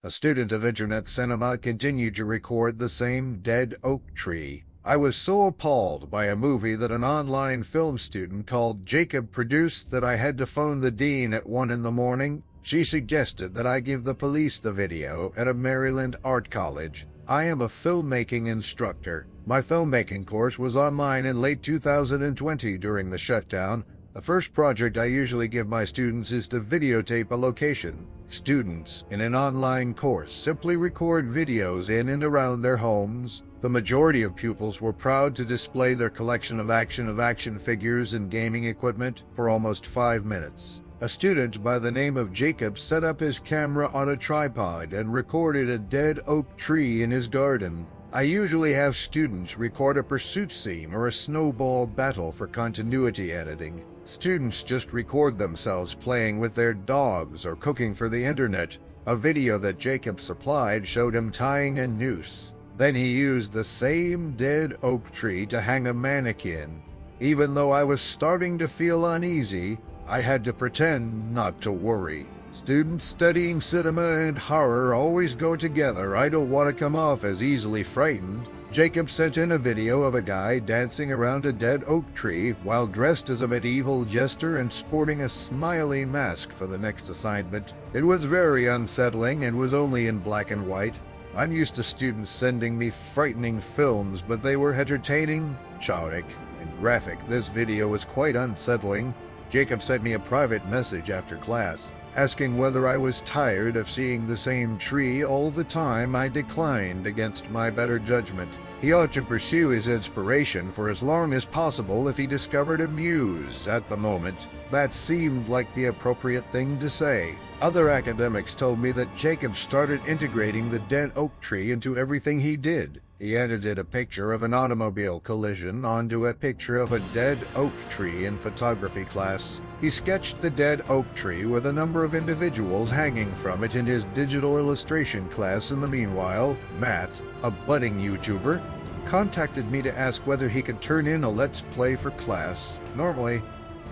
A student of internet cinema continued to record the same dead oak tree. I was so appalled by a movie that an online film student called Jacob produced that I had to phone the dean at 1 in the morning. She suggested that I give the police the video at a Maryland art college. I am a filmmaking instructor. My filmmaking course was online in late 2020 during the shutdown. The first project I usually give my students is to videotape a location. Students in an online course simply record videos in and around their homes. The majority of pupils were proud to display their collection of action figures and gaming equipment for almost 5 minutes. A student by the name of Jacob set up his camera on a tripod and recorded a dead oak tree in his garden. I usually have students record a pursuit scene or a snowball battle for continuity editing. Students just record themselves playing with their dogs or cooking for the internet. A video that Jacob supplied showed him tying a noose. Then he used the same dead oak tree to hang a mannequin. Even though I was starting to feel uneasy, I had to pretend not to worry. Students studying cinema and horror always go together. I don't want to come off as easily frightened. Jacob sent in a video of a guy dancing around a dead oak tree while dressed as a medieval jester and sporting a smiley mask for the next assignment. It was very unsettling and was only in black and white. I'm used to students sending me frightening films, but they were entertaining, chaotic, and graphic. This video was quite unsettling. Jacob sent me a private message after class, asking whether I was tired of seeing the same tree all the time. I declined against my better judgment. He ought to pursue his inspiration for as long as possible if he discovered a muse at the moment. That seemed like the appropriate thing to say. Other academics told me that Jacob started integrating the dead oak tree into everything he did. He edited a picture of an automobile collision onto a picture of a dead oak tree in photography class. He sketched the dead oak tree with a number of individuals hanging from it in his digital illustration class. In the meanwhile, Matt, a budding YouTuber, contacted me to ask whether he could turn in a Let's Play for class. Normally,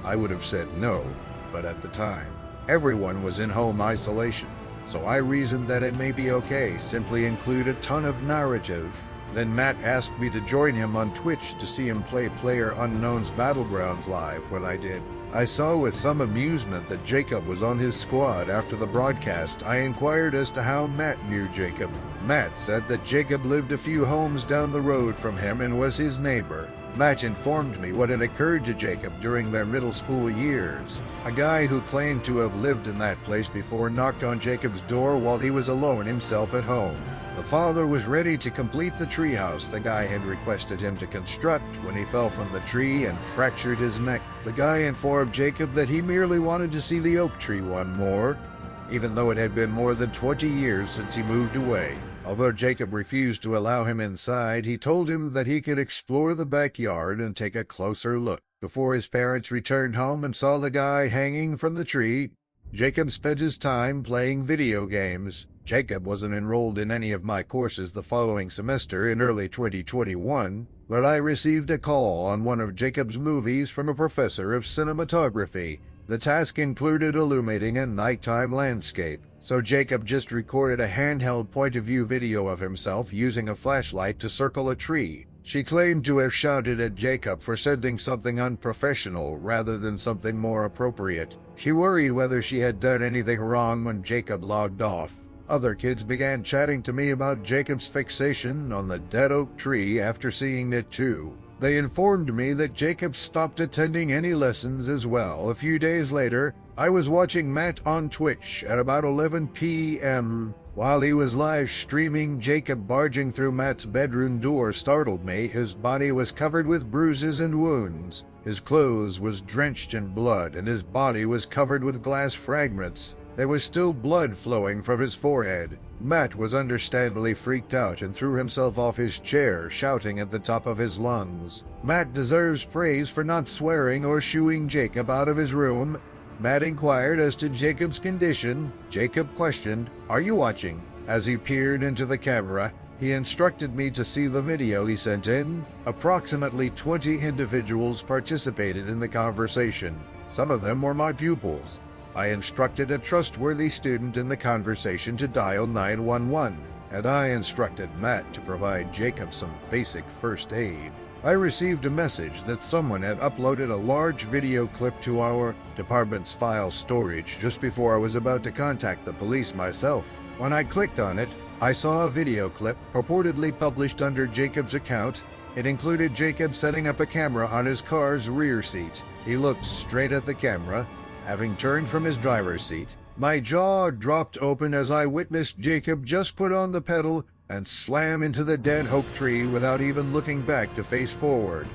I would have said no, but at the time, everyone was in home isolation, so I reasoned that it may be okay, simply include a ton of narrative. Then Matt asked me to join him on Twitch to see him play PlayerUnknown's Battlegrounds live. When I did, I saw with some amusement that Jacob was on his squad. After the broadcast, I inquired as to how Matt knew Jacob. Matt said that Jacob lived a few homes down the road from him and was his neighbor. Matt informed me what had occurred to Jacob during their middle school years. A guy who claimed to have lived in that place before knocked on Jacob's door while he was alone himself at home. The father was ready to complete the treehouse the guy had requested him to construct when he fell from the tree and fractured his neck. The guy informed Jacob that he merely wanted to see the oak tree one more, even though it had been more than 20 years since he moved away. Although Jacob refused to allow him inside, he told him that he could explore the backyard and take a closer look. Before his parents returned home and saw the guy hanging from the tree, Jacob spent his time playing video games. Jacob wasn't enrolled in any of my courses the following semester in early 2021, but I received a call on one of Jacob's movies from a professor of cinematography. The task included illuminating a nighttime landscape, so Jacob just recorded a handheld point-of-view video of himself using a flashlight to circle a tree. She claimed to have shouted at Jacob for sending something unprofessional rather than something more appropriate. She worried whether she had done anything wrong when Jacob logged off. Other kids began chatting to me about Jacob's fixation on the dead oak tree after seeing it too. They informed me that Jacob stopped attending any lessons as well. A few days later, I was watching Matt on Twitch at about 11 p.m. While he was live streaming, Jacob barging through Matt's bedroom door startled me. His body was covered with bruises and wounds. His clothes was drenched in blood, and his body was covered with glass fragments. There was still blood flowing from his forehead. Matt was understandably freaked out and threw himself off his chair, shouting at the top of his lungs. Matt deserves praise for not swearing or shooing Jacob out of his room. Matt inquired as to Jacob's condition. Jacob questioned, "Are you watching?" As he peered into the camera, he instructed me to see the video he sent in. Approximately 20 individuals participated in the conversation. Some of them were my pupils. I instructed a trustworthy student in the conversation to dial 911, and I instructed Matt to provide Jacob some basic first aid. I received a message that someone had uploaded a large video clip to our department's file storage just before I was about to contact the police myself. When I clicked on it, I saw a video clip purportedly published under Jacob's account. It included Jacob setting up a camera on his car's rear seat. He looked straight at the camera, having turned from his driver's seat. My jaw dropped open as I witnessed Jacob just put on the pedal and slam into the dead oak tree without even looking back to face forward.